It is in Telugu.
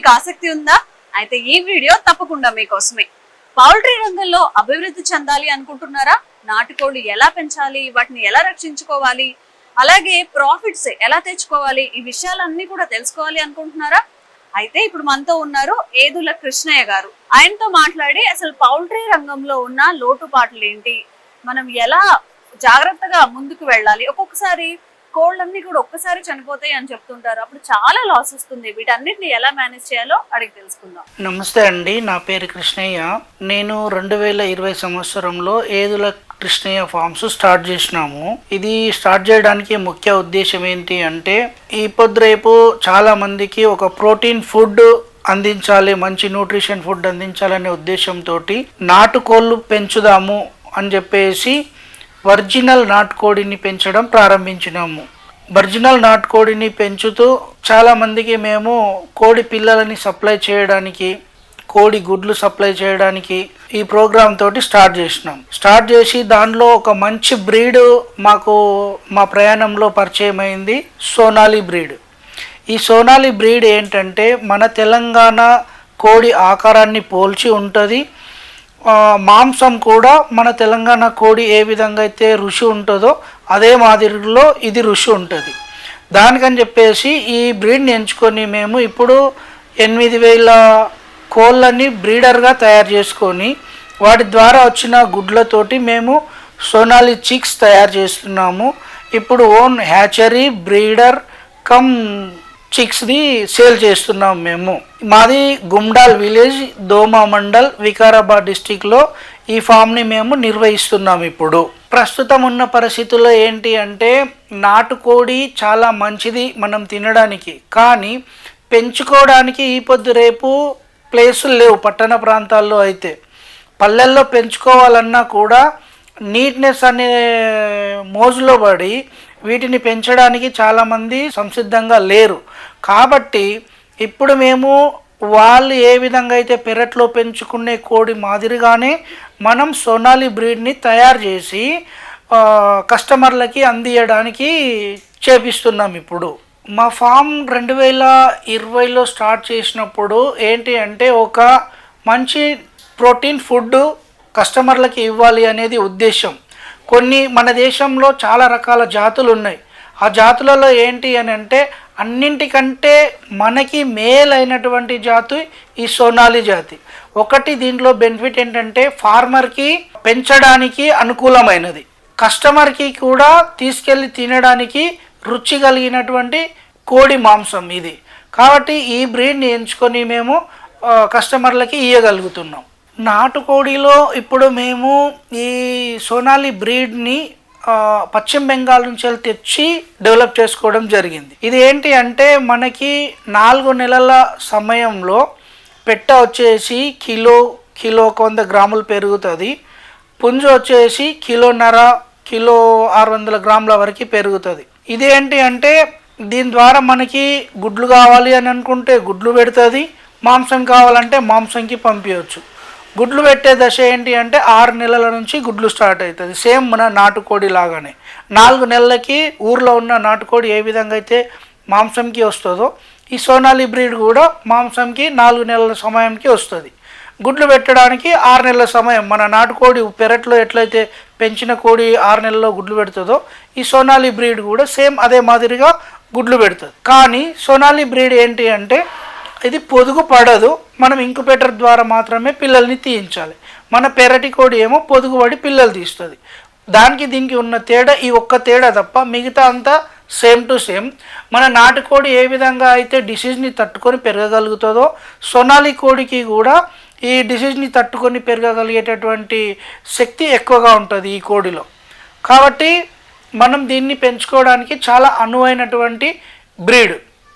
మీకు ఆసక్తి ఉందా? అయితే ఈ వీడియో తప్పకుండా మీకోసమే. పౌల్ట్రీ రంగంలో అభివృద్ధి చెందాలి అనుకుంటున్నారా? నాటుకోళ్లు ఎలా పెంచాలి, వాటిని ఎలా రక్షించుకోవాలి, అలాగే ప్రాఫిట్స్ ఎలా తెచ్చుకోవాలి, ఈ విషయాలన్నీ కూడా తెలుసుకోవాలి అనుకుంటున్నారా? అయితే ఇప్పుడు మనతో ఉన్నారు ఏదుల కృష్ణయ్య గారు. ఆయనతో మాట్లాడి అసలు పౌల్ట్రీ రంగంలో ఉన్న లోటుపాట్లు ఏంటి, మనం ఎలా జాగ్రత్తగా ముందుకు వెళ్ళాలి, ఒక్కొక్కసారి కోళ్ళన్నీ కూడా ఒక్కసారి చనిపోతాయి అని చెప్తుంటారు, అప్పుడు చాలా లాస్ వస్తుంది, వీటన్నిటిని ఎలా మేనేజ్ చేయాలో అడిగి తెలుసుకుందాం. నమస్తే అండి, నా పేరు కృష్ణయ్య. నేను 2020 సంవత్సరంలో ఏదుల కృష్ణయ్య ఫార్మ్స్ స్టార్ట్ చేసినాము. ఇది స్టార్ట్ చేయడానికి ముఖ్య ఉద్దేశం ఏంటి అంటే, ఈ పొద్దురేపు చాలా మందికి ఒక ప్రోటీన్ ఫుడ్ అందించాలి, మంచి న్యూట్రిషన్ ఫుడ్ అందించాలనే ఉద్దేశంతో నాటుకోళ్ళు పెంచుదాము అని చెప్పేసి ఒరిజినల్ నాటుకోడిని పెంచడం ప్రారంభించినాము. ఒరిజినల్ నాటుకోడిని పెంచుతూ చాలామందికి మేము కోడి పిల్లలని సప్లై చేయడానికి, కోడి గుడ్లు సప్లై చేయడానికి ఈ ప్రోగ్రామ్ తోటి స్టార్ట్ చేసినాం. స్టార్ట్ చేసి దానిలో ఒక మంచి బ్రీడ్ మాకు మా ప్రయాణంలో పరిచయం అయింది, సోనాలి బ్రీడ్. ఈ సోనాలి బ్రీడ్ ఏంటంటే మన తెలంగాణ కోడి ఆకారాన్ని పోల్చి ఉంటుంది. మాంసం కూడా మన తెలంగాణ కోడి ఏ విధంగా అయితే రుచి ఉంటుందో అదే మాదిరిలో ఇది రుచి ఉంటుంది. దానికని చెప్పేసి ఈ బ్రీడ్ని ఎంచుకొని మేము ఇప్పుడు 8,000 కోళ్ళని బ్రీడర్గా తయారు చేసుకొని వాటి ద్వారా వచ్చిన గుడ్లతోటి మేము సోనాలి చిక్స్ తయారు చేస్తున్నాము. ఇప్పుడు ఓన్ హ్యాచరీ బ్రీడర్ కమ్ చిక్స్ది సేల్ చేస్తున్నాం మేము. మాది గుమ్డాల్ విలేజ్, దోమా మండల్, వికారాబాద్ డిస్టిక్లో ఈ ఫామ్ని మేము నిర్వహిస్తున్నాం. ఇప్పుడు ప్రస్తుతం ఉన్న పరిస్థితుల్లో ఏంటి అంటే, నాటుకోడి చాలా మంచిది మనం తినడానికి, కానీ పెంచుకోవడానికి ఈ పొద్దు రేపు ప్లేసులు లేవు. పట్టణ ప్రాంతాల్లో అయితే పల్లెల్లో పెంచుకోవాలన్నా కూడా నీట్నెస్ అనే మోజులో పడి వీటిని పెంచడానికి చాలామంది సంసిద్ధంగా లేరు. కాబట్టి ఇప్పుడు మేము వాళ్ళు ఏ విధంగా అయితే పెరట్లో పెంచుకునే కోడి మాదిరిగానే మనం సోనాలి బ్రీడ్ని తయారు చేసి కస్టమర్లకి అందియడానికి చేపిస్తున్నాం. ఇప్పుడు మా ఫామ్ 2020లో స్టార్ట్ చేసినప్పుడు ఏంటి అంటే, ఒక మంచి ప్రోటీన్ ఫుడ్ కస్టమర్లకి ఇవ్వాలి అనేది ఉద్దేశం. కొన్ని మన దేశంలో చాలా రకాల జాతులు ఉన్నాయి. ఆ జాతులలో ఏంటి అని అంటే, అన్నింటికంటే మనకి మేల్ అయినటువంటి జాతి ఈ సోనాలి జాతి. ఒకటి దీంట్లో బెనిఫిట్ ఏంటంటే, ఫార్మర్కి పెంచడానికి అనుకూలమైనది, కస్టమర్కి కూడా తీసుకెళ్ళి తినడానికి రుచి కలిగినటువంటి కోడి మాంసం ఇది. కాబట్టి ఈ బ్రీడ్ని ఎంచుకొని మేము కస్టమర్లకి ఇవ్వగలుగుతున్నాం. నాటుకోడిలో ఇప్పుడు మేము ఈ సోనాలి బ్రీడ్ని పశ్చిమ బెంగాల్ నుంచి తెచ్చి డెవలప్ చేసుకోవడం జరిగింది. ఇది ఏంటి అంటే, మనకి 4 నెలల సమయంలో పెట్ట వచ్చేసి కిలో 100 గ్రాములు పెరుగుతుంది. పుంజు వచ్చేసి కిలో 600 గ్రాముల వరకు పెరుగుతుంది. ఇదేంటి అంటే, దీని ద్వారా మనకి గుడ్లు కావాలి అని అనుకుంటే గుడ్లు పెడుతుంది, మాంసం కావాలంటే మాంసంకి పంపించవచ్చు. గుడ్లు పెట్టే దశ ఏంటి అంటే 6 నెలల నుంచి గుడ్లు స్టార్ట్ అవుతుంది. సేమ్ మన నాటుకోడి లాగానే 4 నెలలకి ఊర్లో ఉన్న నాటుకోడి ఏ విధంగా అయితే మాంసంకి వస్తుందో, ఈ సోనాలి బ్రీడ్ కూడా మాంసంకి 4 నెలల సమయంకి వస్తుంది. గుడ్లు పెట్టడానికి 6 నెలల సమయం. మన నాటుకోడి పెరట్లో ఎట్లయితే పెంచిన కోడి 6 నెలల్లో గుడ్లు పెడుతుందో, ఈ సోనాలి బ్రీడ్ కూడా సేమ్ అదే మాదిరిగా గుడ్లు పెడుతుంది. కానీ సోనాలి బ్రీడ్ ఏంటి అంటే, ఇది పొదుగు పడదు, మనం ఇంక్యుబేటర్ ద్వారా మాత్రమే పిల్లల్ని తీయించాలి. మన పెరటి కోడి ఏమో పొదుగు పడి పిల్లలు తీస్తుంది. దానికి దీనికి ఉన్న తేడా ఈ ఒక్క తేడా తప్ప మిగతా అంతా సేమ్ టు సేమ్. మన నాటుకోడి ఏ విధంగా అయితే డిసీజ్ని తట్టుకొని పెరగగలుగుతుందో, సోనాలి కోడికి కూడా ఈ డిసీజ్ని తట్టుకొని పెరగగలిగేటటువంటి శక్తి ఎక్కువగా ఉంటుంది ఈ కోడిలో. కాబట్టి మనం దీన్ని పెంచుకోవడానికి చాలా అనువైనటువంటి బ్రీడ్.